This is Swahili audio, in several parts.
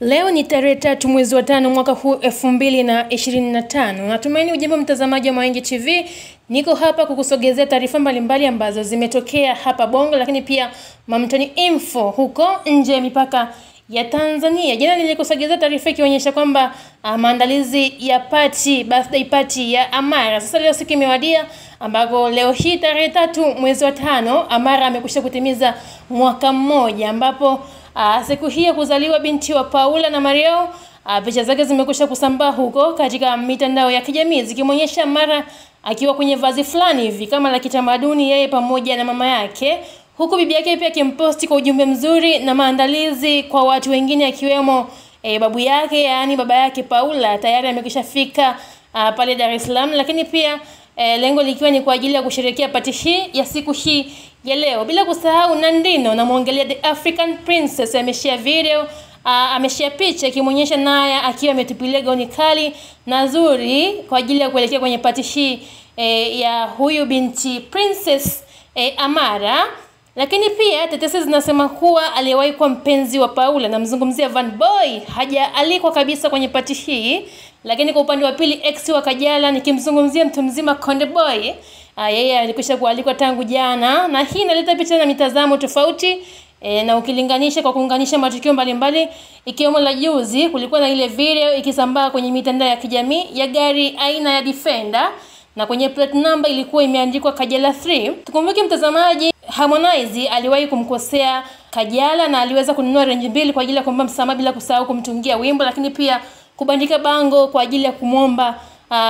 Leo ni tarehe 3 mwezi wa 5 mwaka huu 2025. Natumaini ujambo mtazamaji wa Mawengi TV. Niko hapa kukusogezea taarifa mbalimbali ambazo zimetokea hapa Bongo, lakini pia Mamtoni Info huko nje ya mipaka ya Tanzania. Jana nilikusogezea taarifa ikionyesha kwamba maandalizi ya birthday party ya Amara. Sasa leo siku imewadia ambako leo hii tarehe 3 mwezi wa 5 Amara amekwisha kutimiza mwaka mmoja, ambapo siku hii ya kuzaliwa binti wa Paula na Mario, picha zake zimekwisha kusambaa huko katika mitandao ya kijamii zikimuonyesha Amara akiwa kwenye vazi fulani hivi kama la kitamaduni, yeye pamoja na mama yake, huku bibi yake pia akimposti kwa ujumbe mzuri na maandalizi kwa watu wengine akiwemo babu yake, yani baba yake Paula tayari amekishafika pale Dar es Salaam, lakini pia lengo likiwa ni kwa ajili ya kusherehekea pati hii ya siku hii ya leo. Bila kusahau Nandino, na muongelea The African Princess, ameshare video, ameshare picha ikimuonyesha naye akiwa ametupilia gauni kali na nzuri kwa ajili ya kuelekea kwenye pati hii ya huyu binti Princess Amara. Lakini pia tetesi zinasema kuwa aliyewahi kuwa mpenzi wa Paula, na mzungumzia Van Boy, hajaalikwa kabisa kwenye pati hii. Lakini kwa upande wa pili ex wa Kajala, nikimzungumzia mtu mzima Konde Boy, yeye alikwisha kualikwa tangu jana, na hii inaleta picha na mitazamo tofauti na ukilinganisha kwa kuunganisha matukio mbalimbali, ikiwemo la juzi kulikuwa na ile video ikisambaa kwenye mitandao ya kijamii ya gari aina ya Defender, na kwenye plate number ilikuwa imeandikwa Kajala 3. Tukumbuke mtazamaji, Harmonize aliwahi kumkosea Kajala na aliweza kununua Range 2 kwa ajili ya kuomba msamaha bila kusahau kumtungia wimbo, lakini pia kubandika bango kwa ajili ya kumuomba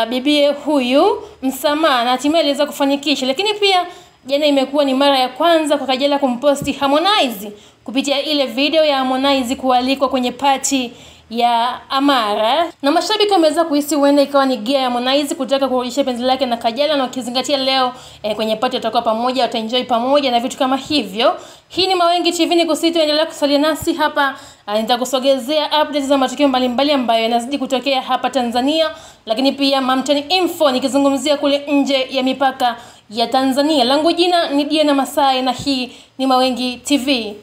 bibie huyu msamaha, na hatimaye aliweza kufanikisha. Lakini pia jana imekuwa ni mara ya kwanza kwa Kajala kumposti Harmonize kupitia ile video ya Harmonize kualikwa kwenye party ya Amara, na mashabiki wameweza kuhisi huenda ikawa ni gia ya Harmonize kutaka kurudisha penzi lake na Kajala, na ukizingatia leo kwenye party watakuwa pamoja, wataenjoy pamoja na vitu kama hivyo. Hii ni Mawengi TV, ni kusiti endelea kusalia nasi hapa. Nitakusogezea updates za matukio mbalimbali ambayo yanazidi kutokea hapa Tanzania, lakini pia Mamtoni Info nikizungumzia kule nje ya mipaka ya Tanzania. Langu jina ni Diana Masai na hii ni Mawengi TV.